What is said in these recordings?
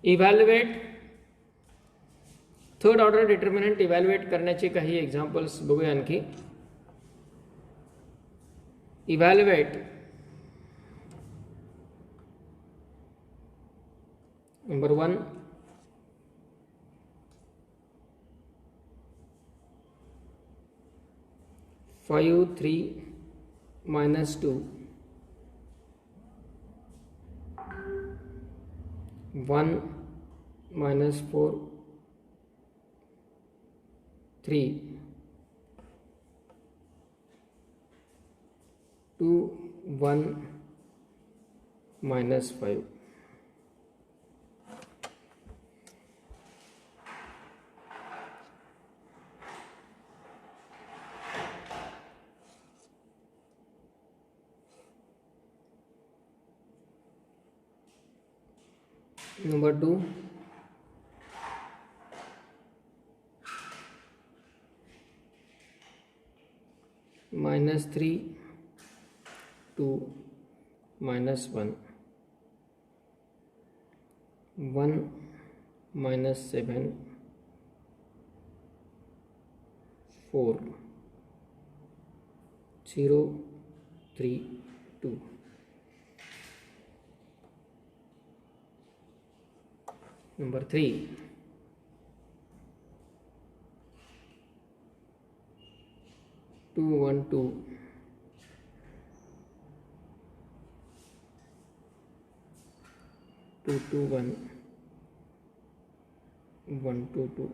Evaluate third order determinant evaluate करण्याचे काही examples बघूया आणखी. Evaluate number 1 5 3 -2 1 -4 3 2 1 -5. Number 2 -3 2 -1 1 -7 4 0 3 2. Number 3 2 1 2 2 2 1 1 2 2.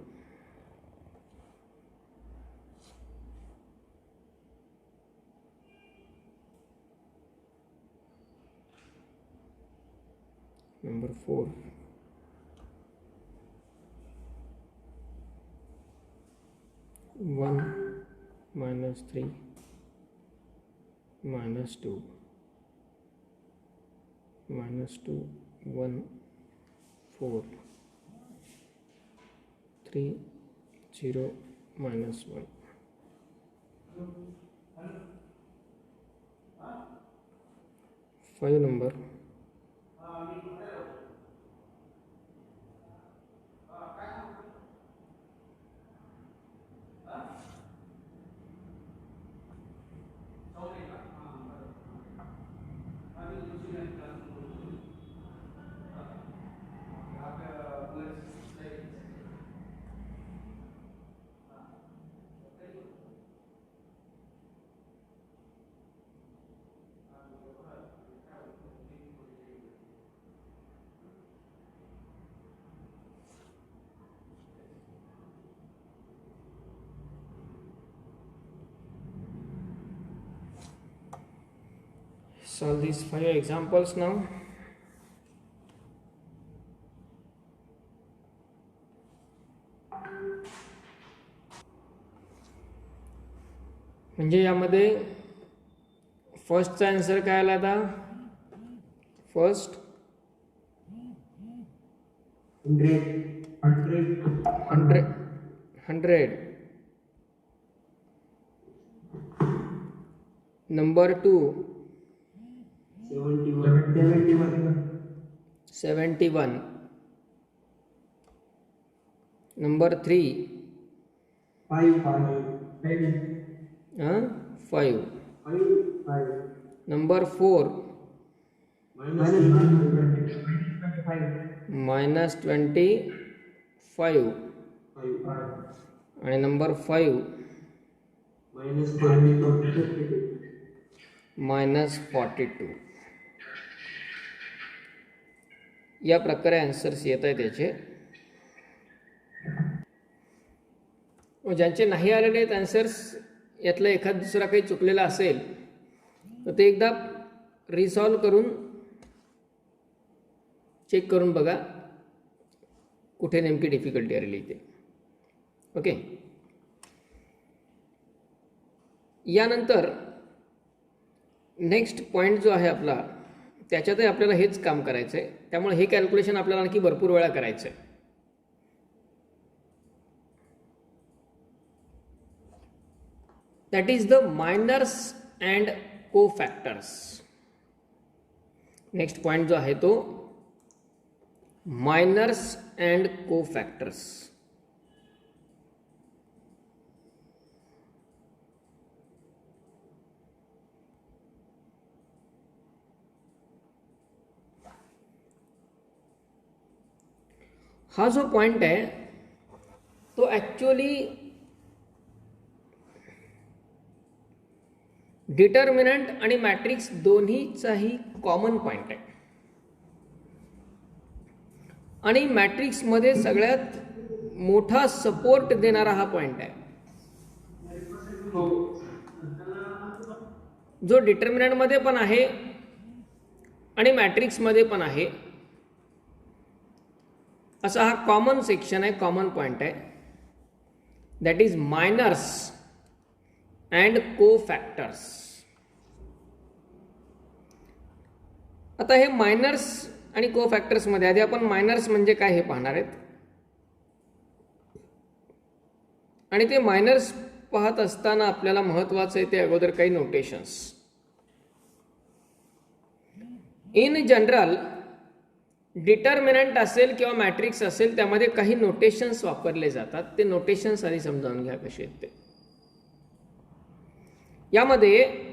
Number 4 1 -3 -2 -2 1 4 3 0 -1. 5 number solve these 5 examples now. म्हणजे यामध्ये फर्स्टचा आन्सर काय आला आता? फर्स्ट 100. नंबर 2 71. नंबर 3 5. नंबर 4 -25. आणि नंबर 5 -42. या प्रकारे आन्सर्स येत आहेत त्याचे. ज्यांचे नाही आलेले आहेत आन्सर्स, यातला एखाद दुसरा काही चुकलेला असेल तर ते एकदा रिसॉल्व करून चेक करून बघा कुठे नेमकी डिफिकल्टी आलेली ते. ओके. यानंतर नेक्स्ट पॉईंट जो आहे आपला, त्याच्यातही आपल्याला हेच काम करायचं आहे. त्यामुळे हे कॅल्क्युलेशन आपल्याला आणखी भरपूर वेळा करायचं आहे. That is the minors and cofactors. Next point जो आहे तो मायनर्स अँड कोफॅक्टर्स. हा जो पॉइंट आहे तो ॲक्च्युअली डिटर्मिनंट आणि मॅट्रिक्स दोन्हीचाही कॉमन पॉइंट आहे आणि मॅट्रिक्समध्ये सगळ्यात मोठा सपोर्ट देणारा हा पॉइंट आहे जो डिटर्मिनंटमध्ये पण आहे आणि मॅट्रिक्समध्ये पण आहे. असा हा कॉमन सेक्शन आहे, कॉमन पॉइंट आहे, दॅट इज मायनर्स अँड कोफॅक्टर्स. आता हे मायनर्स आणि कोफॅक्टर्समध्ये आधी आपण मायनर्स म्हणजे काय हे पाहणार आहेत. आणि ते मायनर्स पाहत असताना आपल्याला महत्त्वाचं आहे ते अगोदर काही नोटेशन्स. इन जनरल डिटर्मिनंट असेल किंवा मॅट्रिक्स असेल त्यामध्ये काही नोटेशन्स वापरले जातात. ते नोटेशन्स आधी समजावून घ्या कसे आहेत ते. यामध्ये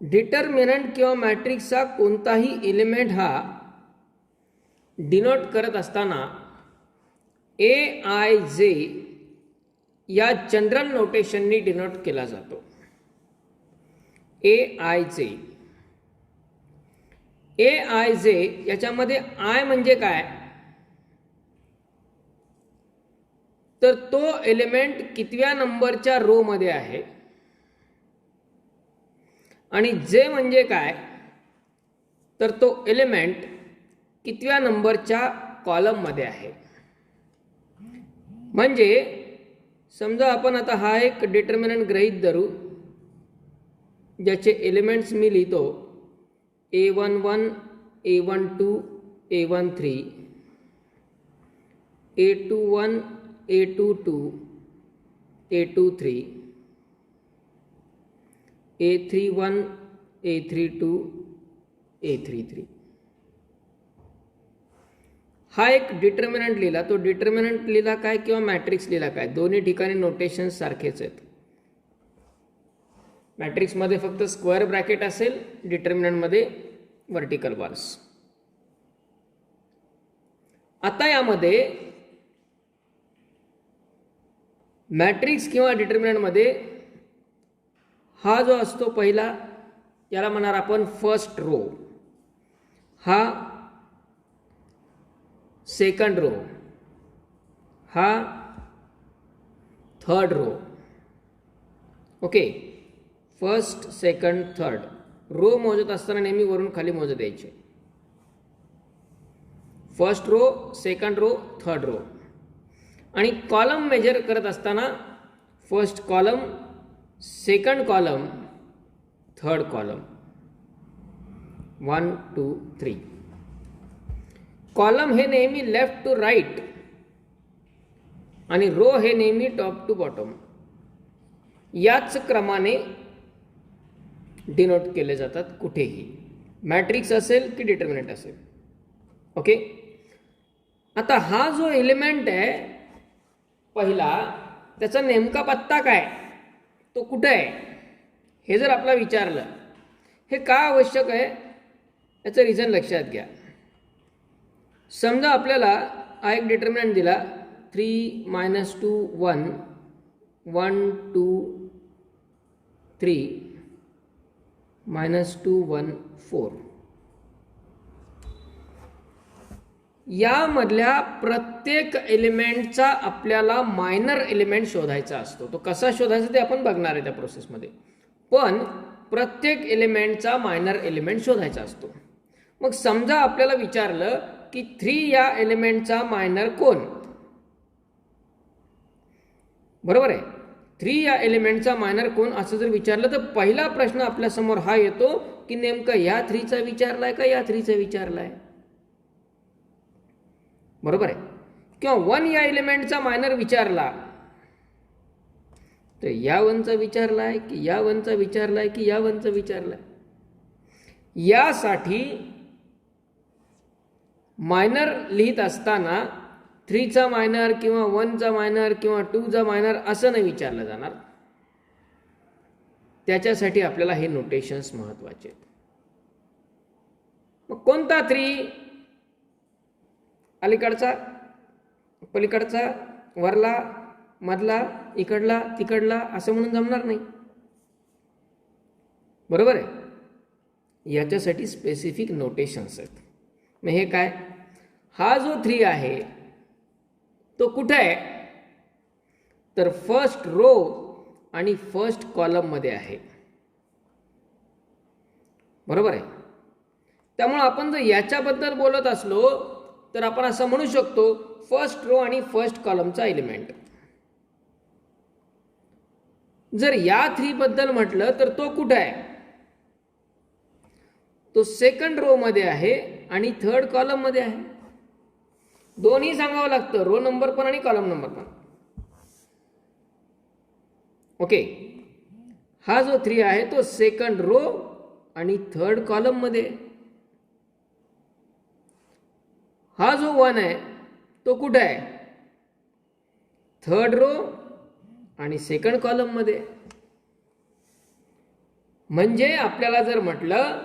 डिटर्मिनंट किंवा मॅट्रिक्सचा कोणताही एलिमेंट हा डिनोट करत असताना AIJ या जनरल नोटेशननी डिनोट केला जातो. AIJ याच्यामध्ये आय म्हणजे काय तर तो एलिमेंट कितव्या नंबरच्या रो मध्ये आहे आणि जे म्हणजे काय तर तो एलिमेंट कितव्या नंबरच्या कॉलम मध्ये आहे. म्हणजे समजा आपण आता हा एक डिटर्मिनंट गृहीत धरू ज्याचे एलिमेंट्स मी लिहितो A11, A12, A13, A21, A22, A23, A31, A32, A33. हा एक डिटर्मिनंट लिहिला. तो डिटर्मिनंट लिहिला काय किंवा मॅट्रिक्स लिहिला काय दोन्ही ठिकाणी नोटेशन्स सारखेच आहेत. मॅट्रिक्समध्ये फक्त स्क्वेअर ब्रॅकेट असेल, डिटर्मिनंटमध्ये व्हर्टिकल बार्स. आता यामध्ये मॅट्रिक्स किंवा डिटर्मिनंटमध्ये हा जो असतो पहिला याला म्हणणार आपण फर्स्ट रो, हा सेकंड रो, हा third row. Okay, first second third row मोजत असताना नेहमी वरून खाली मोजत द्यायचे. First row, second row, third row. आणि कॉलम मेजर करत असताना first column, second column, third column, 1 2 3. Column हे नेहमी लेफ्ट टू राईट आणि रो हे नेहमी टॉप टू बॉटम याच क्रमाने डिनोट केले जातात कुठेही, मॅट्रिक्स असेल की डिटर्मिनंट असेल. ओके, आता हा जो एलिमेंट आहे पहिला त्याचा नेमका पत्ता काय, तो कुठे आहे हे जर आपल्याला विचारलं, हे का आवश्यक आहे याचं रिझन लक्षात घ्या. समजा आपल्याला हा एक डिटर्मिनंट दिला 3 - 2 1 1 2 3 -2 1 4. यामधल्या प्रत्येक एलिमेंटचा आपल्याला मायनर एलिमेंट शोधायचा असतो. तो कसा शोधायचा ते आपण बघणार आहे त्या प्रोसेसमध्ये, पण प्रत्येक एलिमेंटचा मायनर एलिमेंट शोधायचा असतो. मग समजा आपल्याला विचारलं की 3 या एलिमेंटचा मायनर कोण, बरोबर आहे. 3 या एलिमेंटचा मायनर कोण असं जर विचारलं तर पहिला प्रश्न आपल्या समोर हा येतो की नेमकं या 3चा विचारलाय का या 3चा विचारलाय, बरोबर आहे. किंवा 1 या एलिमेंटचा मायनर विचारला तर या 1चा विचारलाय की या 1चा विचारलाय की या 1चा विचारलाय. यासाठी मायनर लिहित असताना 3चा मायनर किंवा 1चा मायनर किंवा 2चा मायनर असं नाही विचारलं जाणार. त्याच्यासाठी आपल्याला हे नोटेशन्स महत्वाचे आहेत. मग कोणता 3? अलीकडचा, पलीकडचा, वरला, मधला, इकडला, तिकडला असं म्हणून जमणार नाही. बरोबर आहे. याच्यासाठी स्पेसिफिक नोटेशन्स आहेत. मग हे काय? हा जो 3 आहे तो कुठे आहे? तर फर्स्ट रो आणि फर्स्ट कॉलम मध्ये आहे. बरोबर आहे. त्यामुळे आपण जर याच्याबद्दल बोलत असलो तर आपण असं म्हणू शकतो फर्स्ट रो आणि फर्स्ट कॉलमचा एलिमेंट. जर या 3 बद्दल म्हटलं तर तो कुठे आहे? तो सेकंड रो मध्ये आहे आणि थर्ड कॉलम मध्ये आहे. दोन्ही सांगावं लागतं, रो नंबर पण आणि कॉलम नंबर पण. ओके. हा जो 3 आहे तो सेकंड रो आणि थर्ड कॉलम मध्ये. हा जो 1 आहे तो कुठे आहे? थर्ड रो आणि सेकंड कॉलम मध्ये. म्हणजे आपल्याला जर म्हटलं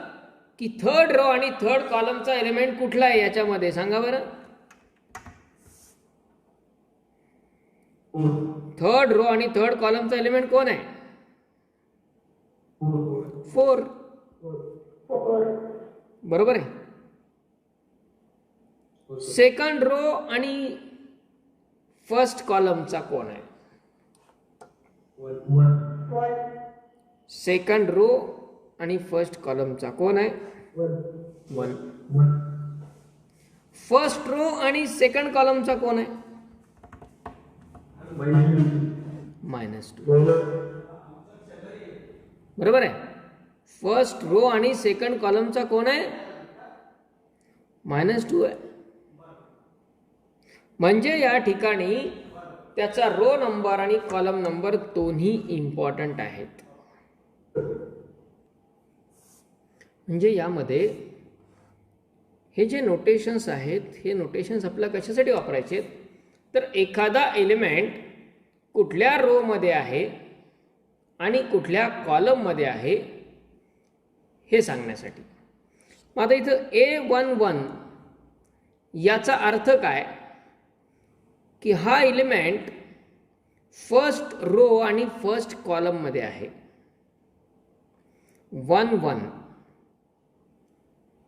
की थर्ड रो आणि थर्ड कॉलमचा एलिमेंट कुठला आहे याच्यामध्ये सांगा बरं. थर्ड रो आणि थर्ड कॉलमचा एलिमेंट कोण आहे? 4. बरोबर आहे. सेकंड रो आणि फर्स्ट कॉलमचा कोण आहे? सेकंड रो आणि फर्स्ट कॉलमचा कोण आहे? 1. फर्स्ट रो आणि सेकंड कॉलमचा कोण आहे? -2. बरोबर आहे. फर्स्ट रो आणि सेकंड कॉलमचा कोण आहे? -2 आहे. म्हणजे या ठिकाणी त्याचा रो नंबर आणि कॉलम नंबर दोन्ही इम्पॉर्टंट आहेत. म्हणजे यामध्ये हे जे नोटेशन्स आहेत हे नोटेशन्स आपल्याला कशासाठी वापरायचे? तर एखादा एलिमेंट कुठल्या रो मध्ये आहे आणि कुठल्या कॉलम मध्ये आहे हे सांगण्यासाठी. मग आता इथं A11 याचा अर्थ काय? की हा एलिमेंट फर्स्ट रो आणि फर्स्ट कॉलम मध्ये आहे. 1 1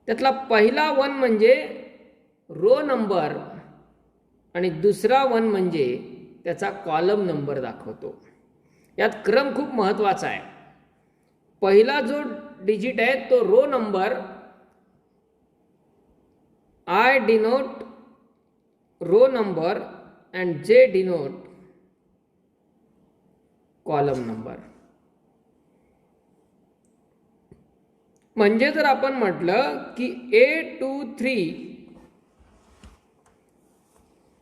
त्यातला पहिला 1 म्हणजे रो नंबर आणि दुसरा 1 म्हणजे त्याचा कॉलम नंबर दाखवतो. यात क्रम खूप महत्वाचा आहे. पहिला जो डिजिट आहे तो row number, I denote row number and J denote column number. म्हणजे जर आपण म्हटलं की A23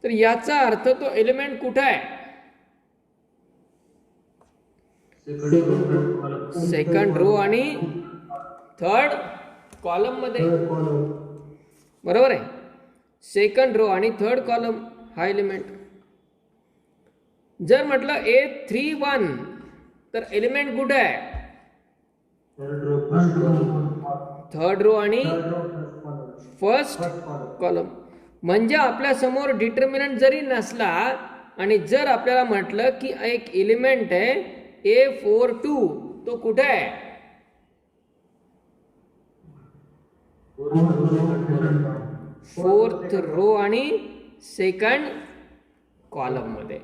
तर याचा अर्थ तो एलिमेंट कुठे आहे? सेकंड रो आणि थर्ड कॉलम मध्ये. बरोबर आहे. सेकंड रो आणि थर्ड कॉलम हा एलिमेंट. जर म्हटलं A31 तर एलिमेंट कुठे आहे? थर्ड रो आणि फर्स्ट कॉलम. म्हणजे आपल्या समोर डिटर्मिनंट जरी नसला आणि जर आपल्याला म्हटलं की एक एलिमेंट आहे A42 तो कुठे आहे? फोर्थ रो आणि सेकंड कॉलम मध्ये.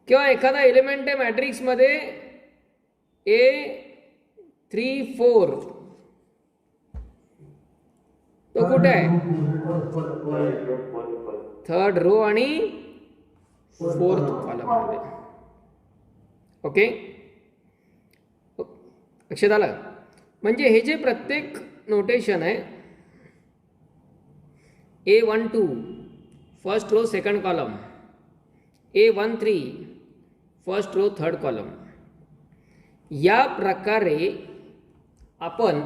किंवा एखादा एलिमेंट आहे मॅट्रिक्स मध्ये A34 तो कुठे आहे? थर्ड रो आणि फोर्थ कॉलम मध्ये. ओके, लक्षात आलं? म्हणजे हे जे प्रत्येक नोटेशन आहे A12 first row second column, A13 first row third column, या प्रकारे आपण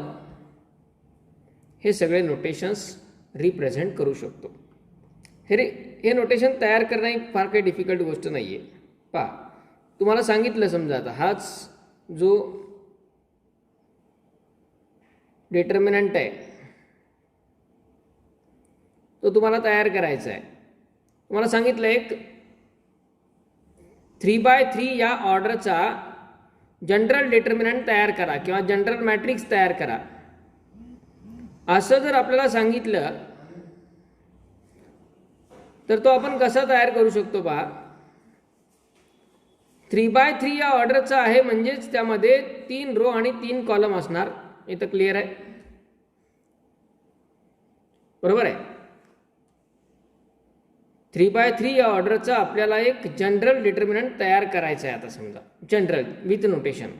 हे सगळे नोटेशन्स रिप्रेझेंट करू शकतो. हे नोटेशन तयार करणं ही फार काही डिफिकल्ट गोष्ट नाही आहे. पहा, तुम्हाला सांगितलं समजा आता हाच जो डिटर्मिनंट आहे तो तुम्हाला तयार करायचा आहे. तुम्हाला सांगितलं एक 3x3 या ऑर्डरचा जनरल डिटर्मिनंट तयार करा किंवा जनरल मॅट्रिक्स तयार करा. असं जर आपल्याला सांगितलं तर तो आपण कसा तयार करू शकतो पहा. 3x3 या ऑर्डरचा आहे म्हणजेच त्यामध्ये 3 रो आणि 3 कॉलम असणार. इथं क्लिअर आहे, बरोबर आहे. 3x3 या ऑर्डरचा आपल्याला एक जनरल डिटर्मिनंट तयार करायचा आहे. आता समजा जनरल विथ नोटेशन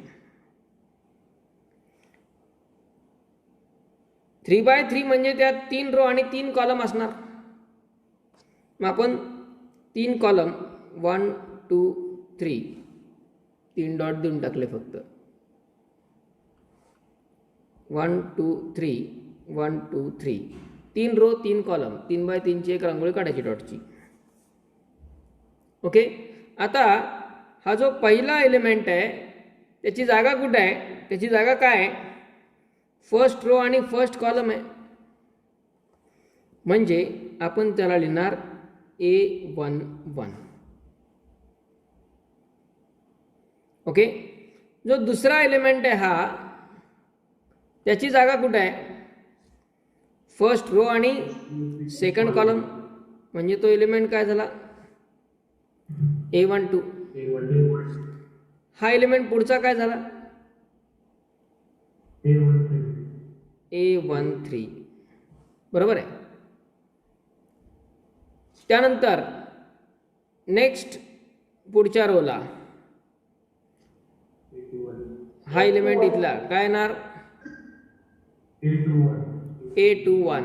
3x3 म्हणजे त्यात 3 रो आणि 3 कॉलम असणार. मग आपण 3 कॉलम 1 2 3 3 डॉट देऊन टाकले फक्त. 1 2 3 1 2 3 3 रो 3 कॉलम 3x3 ची एक रांगोळी काढायची डॉटची. ओके. आता हा जो पहिला एलिमेंट आहे त्याची जागा कुठे आहे, त्याची जागा काय आहे, फर्स्ट रो आणि फर्स्ट कॉलम आहे. म्हणजे आपण त्याला लिहिणार A11. ओके. जो दुसरा एलिमेंट आहे हा त्याची जागा कुठे आहे, फर्स्ट रो आणि सेकंड कॉलम. म्हणजे तो एलिमेंट काय झाला A12. हा एलिमेंट पुढचा काय झाला A13. बरोबर आहे. त्यानंतर नेक्स्ट पुढच्या रोला हा एलिमेंट इथला काय येणार A21.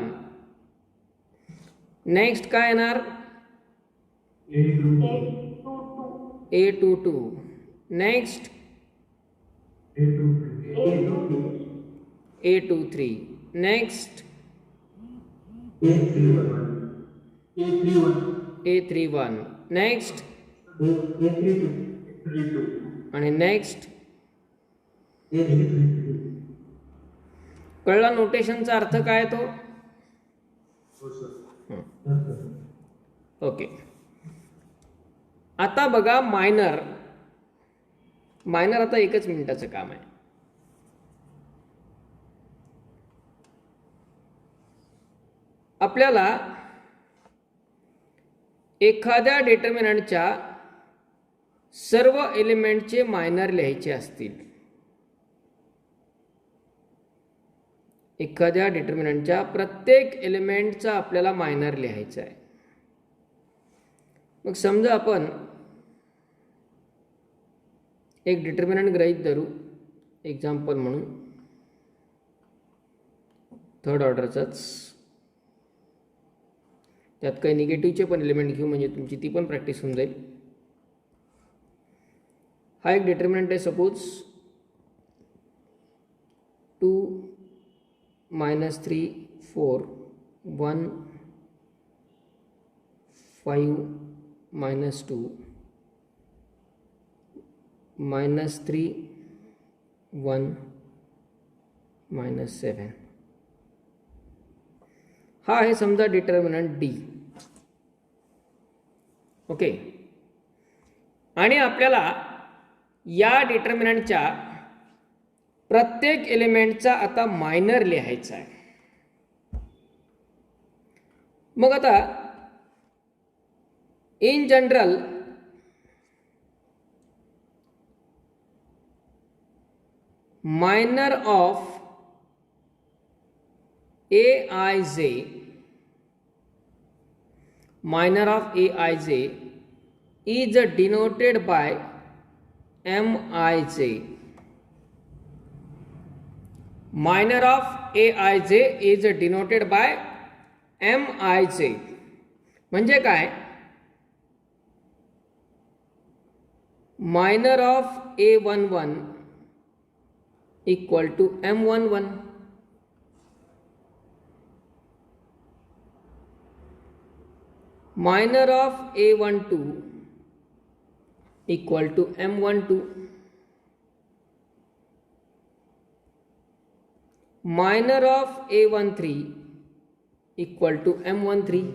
नेक्स्ट काय येणार A22. Next A23. Next A31. Next आणि नेक्स्ट. कळला नोटेशनचा अर्थ काय तो. ओके. आता बघा मायनर आता 1 मिनिटाचं काम आहे. आपल्याला एखाद्या डिटर्मिनंटच्या सर्व एलिमेंटचे मायनर लिहायचे असतील. एखाद्या डिटर्मिनंटच्या प्रत्येक एलिमेंटचा आपल्याला मायनर लिहायचा आहे. मग समजा आपण एक डिटर्मिनंट गृहीत धरू एक्झाम्पल म्हणून, थर्ड ऑर्डरचाच. त्यात काही निगेटिव्हचे पण एलिमेंट घेऊ म्हणजे तुमची ती पण प्रॅक्टिस होऊन जाईल. हा एक डिटर्मिनंट आहे सपोज 2 -3 4 1 5 -2 -3 1 -7. हा आहे समजा डिटर्मिनंट डी. ओके. आणि आपल्याला या डिटर्मिनंटच्या प्रत्येक एलिमेंटचा आता मायनर लिहायचा आहे. मग आता in general minor of Aij is denoted by Mij. Minor of Aij is denoted by Mij. म्हणजे काय, minor of A11 equal to M11. Minor of A12 equal to M12. Minor of A13 equal to M13.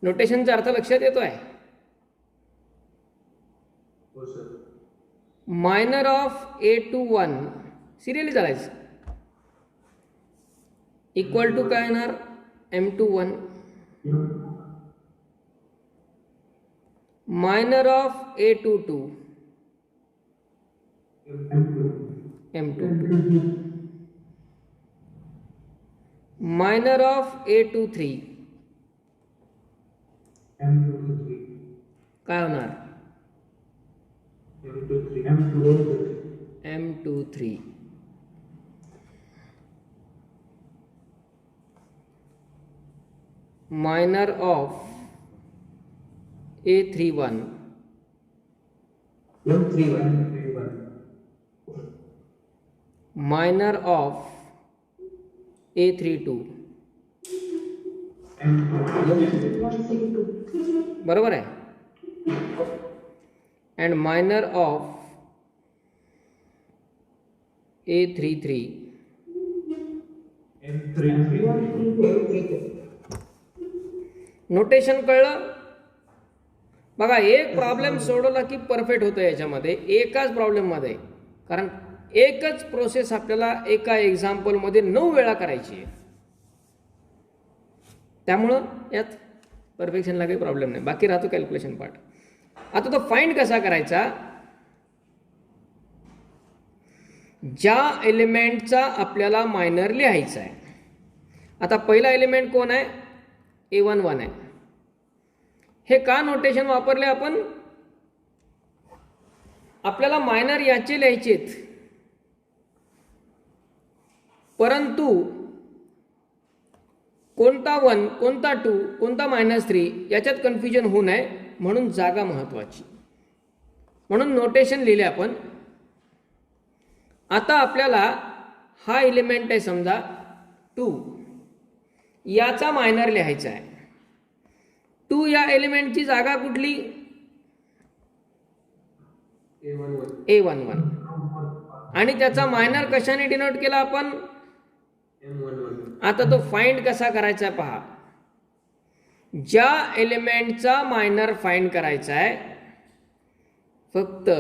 नोटेशनचा अर्थ लक्षात येतोय? Minor of A21 serially चालायचं equal to काय येणार M21. Minor of A22 M22. Minor of A23 काय होणार M23. Minor of A31 minor of A32 बरोबर आहे. And minor of A33 notation कळलं? बघा, एक प्रॉब्लेम सोडवला की परफेक्ट होतं याच्यामध्ये, एकाच प्रॉब्लेममध्ये. कारण एकच प्रोसेस आपल्याला एका एक्झाम्पलमध्ये 9 वेळा करायची आहे. त्यामुळं यात परफेक्शनला काही प्रॉब्लेम नाही. बाकी राहतो कॅल्क्युलेशन पार्ट. आता तो फाइंड कसा करायचा? ज्या एलिमेंटचा आपल्याला मायनर लिहायचा आहे. आता पहिला एलिमेंट कोण आहे? A11 आहे. हे का नोटेशन वापरले आपण? आपल्याला मायनर याचे लिहायचेत, परंतु कोणता 1 कोणता 2 कोणता -3 याच्यात कन्फ्युजन होऊ नये म्हणून जागा महत्वाची, म्हणून नोटेशन लिहिले आपण. आता आपल्याला हा एलिमेंट आहे समजा 2, याचा मायनर लिहायचा आहे. 2 या एलिमेंटची जागा कुठली? A11. आणि त्याचा मायनर कशाने डिनोट केला आपण? आता तो फाइंड कसा करायचा पहा. ज्या एलिमेंटचा मायनर फाइंड करायचा आहे, फक्त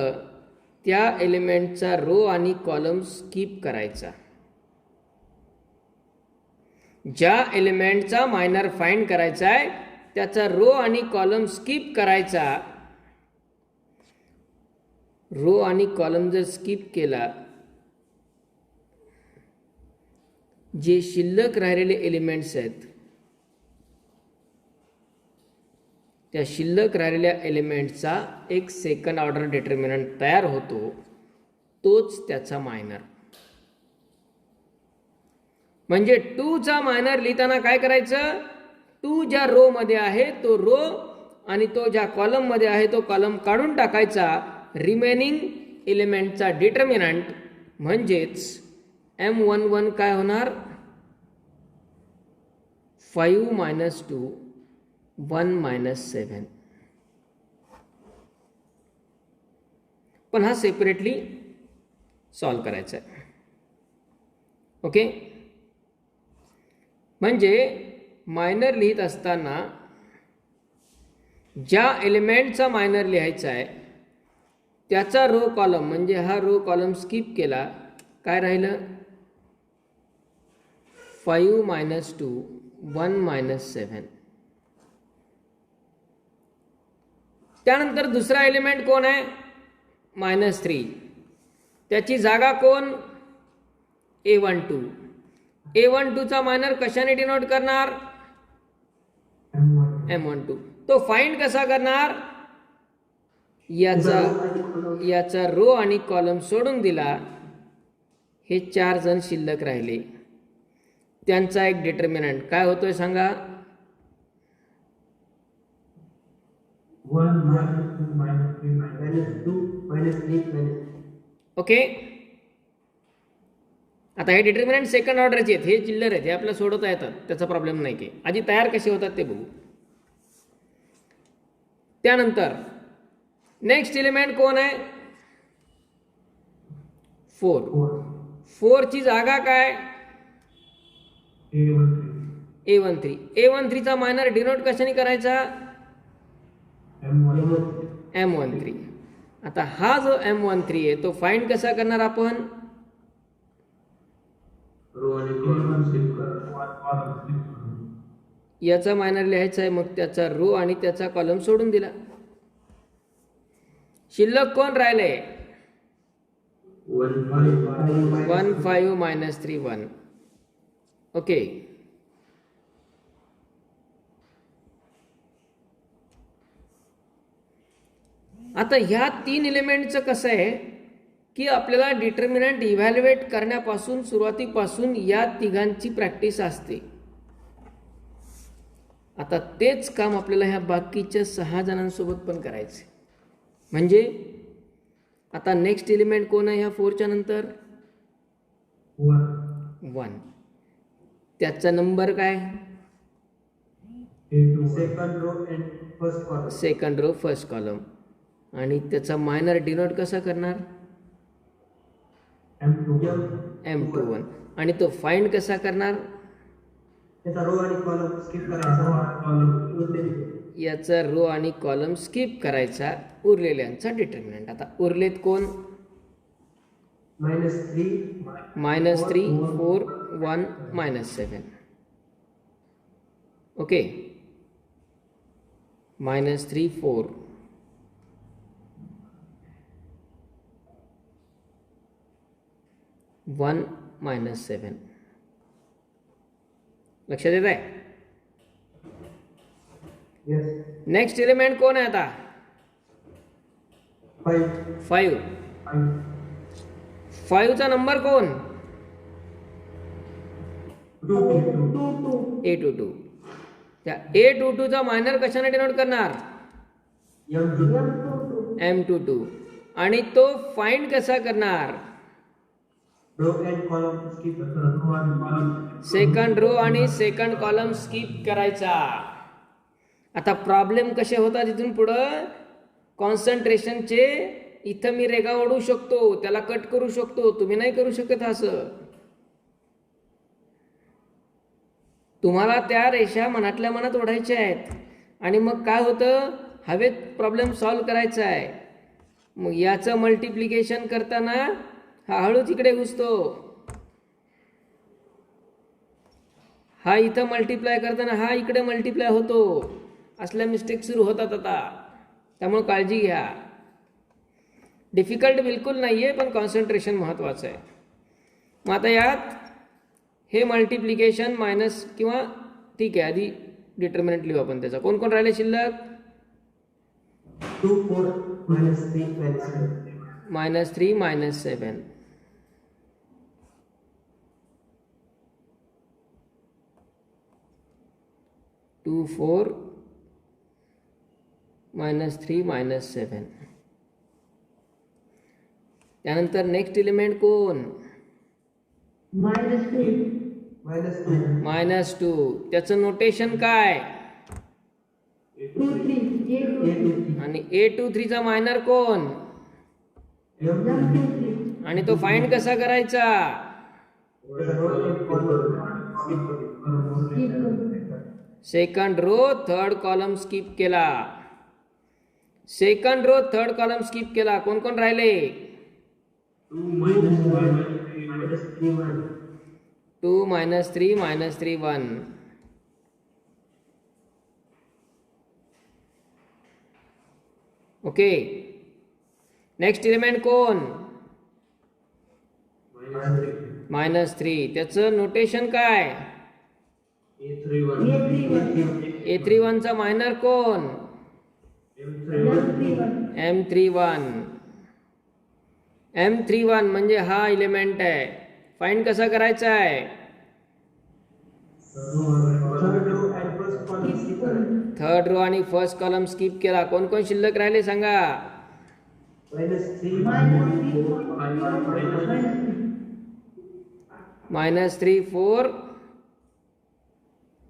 त्या एलिमेंटचा रो आणि कॉलम स्किप करायचा. ज्या एलिमेंटचा मायनर फाइंड करायचा आहे त्याचा रो आणि कॉलम स्किप करायचा. रो आणि कॉलम जर स्किप केला, जे शिल्लक राहिलेले एलिमेंट्स आहेत त्या शिल्लक राहिलेल्या एलिमेंटचा एक सेकंड ऑर्डर डिटर्मिनंट तयार होतो, तोच त्याचा मायनर. म्हणजे 2 चा मायनर लिहिताना काय करायचं? 2 ज्या रो मध्ये आहे तो रो आणि तो ज्या कॉलम मध्ये आहे तो कॉलम काढून टाकायचा. रिमेनिंग एलिमेंटचा डिटर्मिनंट म्हणजेच M11 काय होणार? 5 - 2 1 - 7. पण हा सेपरेटली सॉल्व करायचा आहे. ओके, म्हणजे मायनर लिहित असताना ज्या एलिमेंटचा मायनर लिहायचा आहे त्याचा रो कॉलम, म्हणजे हा रो कॉलम स्किप केला, काय राहिलं? 5 - 2 1 - 7. त्यानंतर दुसरा एलिमेंट कोण आहे? -3. त्याची जागा कोण? A12. A12 चा मायनर कशाने डिनोट करणार? M12. तो फाइंड कसा करणार? याचा रो आणि कॉलम सोडून दिला, हे 4 जण शिल्लक राहिले, त्यांचा एक डिटर्मिनंट काय होतोय सांगा? 1 - 2 - 3 - 2 - 3 - ओके. आता हे डिटर्मिनंट सेकंड ऑर्डरचे आहेत, हे चिल्लर आहेत, हे आपल्याला सोडवता येतात, त्याचा प्रॉब्लेम नाही की. आधी तयार कसे होतात ते बघू. त्यानंतर नेक्स्ट एलिमेंट कोण आहे? 4. 4 ची जागा काय? A13. A13 चा मायनर डिनोट कशाने करायचा? M13. आता हा जो M13 आहे तो फाइंड कसा करणार आपण? याचा मायनर लिहायचा आहे, मग त्याचा रो आणि त्याचा कॉलम सोडून दिला. शिल्लक कोण राहिले? 1 5 मायनस 3 1. ओके. आता ह्या 3 एलिमेंटचं कसं आहे की आपल्याला डिटर्मिनंट इव्हॅल्युएट करण्यापासून सुरुवातीपासून या तिघांची प्रॅक्टिस असते. आता तेच काम आपल्याला ह्या बाकीच्या 6 जणांसोबत पण करायचे. म्हणजे आता नेक्स्ट एलिमेंट कोण आहे ह्या 4च्या नंतर? 1. त्याचा नंबर काय? Second row first column. आणि त्याचा मायनर डिनोट कसा करणार? M21. आणि तो फाइंड कसा करणार? याचा रो आणि कॉलम स्किप करायचा, उरलेल्यांचा डिटर्मिनंट. आता उरलेत कोण? -3 4 1 -7. ओके. -3 4 1 -7. लक्षात येत आहे? नेक्स्ट एलिमेंट कोण आहे आता? 5. 5 चा नंबर कोण? A22. त्या A22 चा मायनर कशाने डिनोट करणार? M22. आणि तो फाइंड कसा करणार? सेकंड रो आणि सेकंड कॉलम स्किप करायचा. आता प्रॉब्लेम कसे होतात इथून पुढं? कॉन्सन्ट्रेशनचे इथं मी रेगा ओढू शकतो, त्याला कट करू शकतो, तुम्ही नाही करू शकत. असं तुम्हाला त्या रेषा मनातल्या मनात ओढायच्या आहेत. आणि मग काय होतं? हवेत प्रॉब्लेम सॉल्व्ह करायचा आहे. मग याचं मल्टिप्लिकेशन करताना हा हळूच इकडे घुसतो, हा इथं मल्टिप्लाय करताना हा इकडे मल्टिप्लाय होतो. असल्या मिस्टेक सुरू होतात आता, त्यामुळे काळजी घ्या. डिफिकल्ट बिलकुल नाही आहे, पण कॉन्सन्ट्रेशन महत्त्वाचं आहे. मग आता यात हे मल्टिप्लिकेशन मायनस किंवा ठीक आहे, आधी डिटर्मिनंट लिहू आपण त्याचा. कोण कोण राहिले शिल्लक? -2 4 -3 -3 -7. -2 4 -3 -7. त्यानंतर नेक्स्ट एलिमेंट कोण? -2. त्याचं नोटेशन काय? आणि A23 चा मायनर कोण? आणि तो फाइंड कसा करायचा? Second row third column skip केला. Second row third column skip केला. कोण कोण राहिले? 2 -3 -3 1. ओके. नेक्स्ट एलिमेंट कोण? -3. त्याचं नोटेशन काय? A31 चा मायनर कोण? M31. M31 म्हणजे हा एलिमेंट आहे. फाइंड कसा करायचा आहे? थर्ड रो आणि फर्स्ट कॉलम स्किप केला. कोण कोण शिल्लक राहिले सांगा? -3 4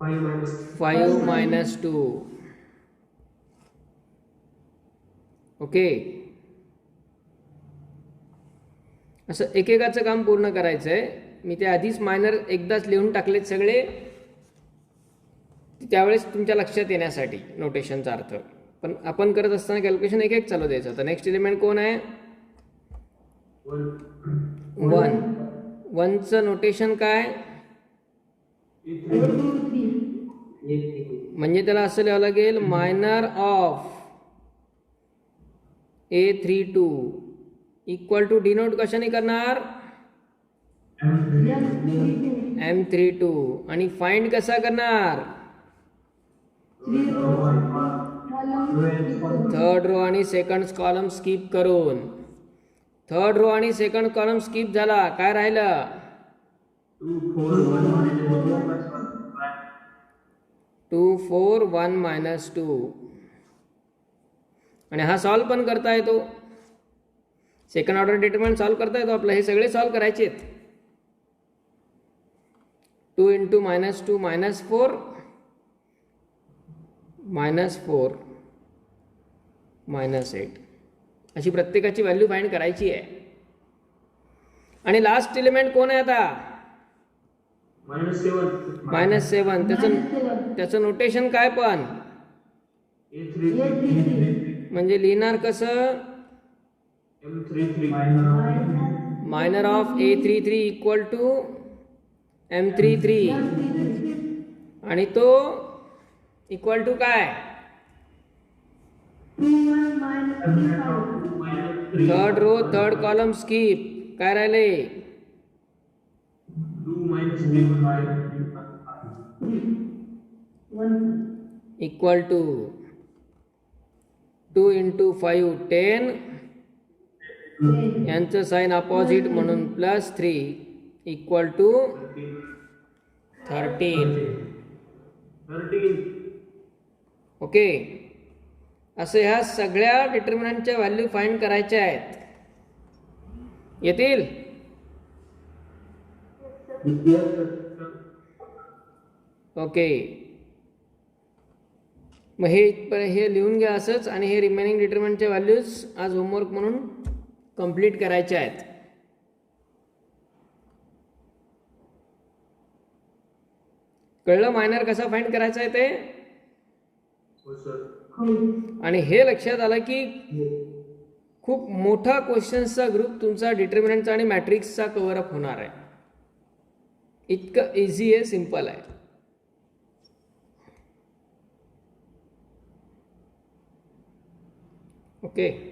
5 -2. ओके, असं एकेकाचं काम पूर्ण करायचं आहे. मी ते आधीच मायनर एकदाच लिहून टाकलेत सगळे, त्यावेळेस तुमच्या लक्षात येण्यासाठी नोटेशनचा अर्थ. पण आपण करत असताना कॅल्क्युलेशन एक एक चालू द्यायचं. तर नेक्स्ट एलिमेंट कोण आहे? 1. 1चं नोटेशन काय? म्हणजे त्याला असं लिहावं लागेल, minor of A32 equal to denote कशाने करणार? M32. आणि फाइंड कसा करणार? थर्ड रो आणि सेकंड कॉलम स्किप करून. थर्ड रो आणि सेकंड कॉलम स्किप झाला, काय राहिलं? 2 4 1 -2. आणि हा सॉल्व पण करता येतो. सेकंड ऑर्डर डिटरमिनंट सॉल्व करता येतो आपला. हे सगळे सॉल्व करायचे आहेत. 2 × -2 -4 -4 -8 अशी प्रत्येकाची व्हॅल्यू फाइंड करायची आहे. आणि लास्ट एलिमेंट कोण आहे आता? -7. त्याचं नोटेशन काय पण? म्हणजे लिहिणार कसं? Minor of A33 equal to M33. आणि तो इक्वल टू काय? Third row third column skip. काय राहिले? Equal to 2 × 5 10. यांचं साइन अपोजिट म्हणून +3 इक्वल टू 13. ओके, असे ह्या सगळ्या डिटर्मिनंटच्या व्हॅल्यू फाइंड करायच्या आहेत. येतील? ओके, मग हे लिहून घ्या असंच. आणि हे रिमेनिंग डिटर्मिनंटच्या व्हॅल्यूज आज होमवर्क म्हणून कंप्लीट करायच्या आहेत. कळलं मायनर कसा फाइंड करायचा आहे ते? आणि हे लक्षात आलं की खूप मोठा क्वेश्चन्सचा ग्रुप तुमचा डिटर्मिनंटचा आणि मॅट्रिक्सचा कव्हर अप होणार आहे. इतकं इझी आहे, सिंपल आहे. ओके.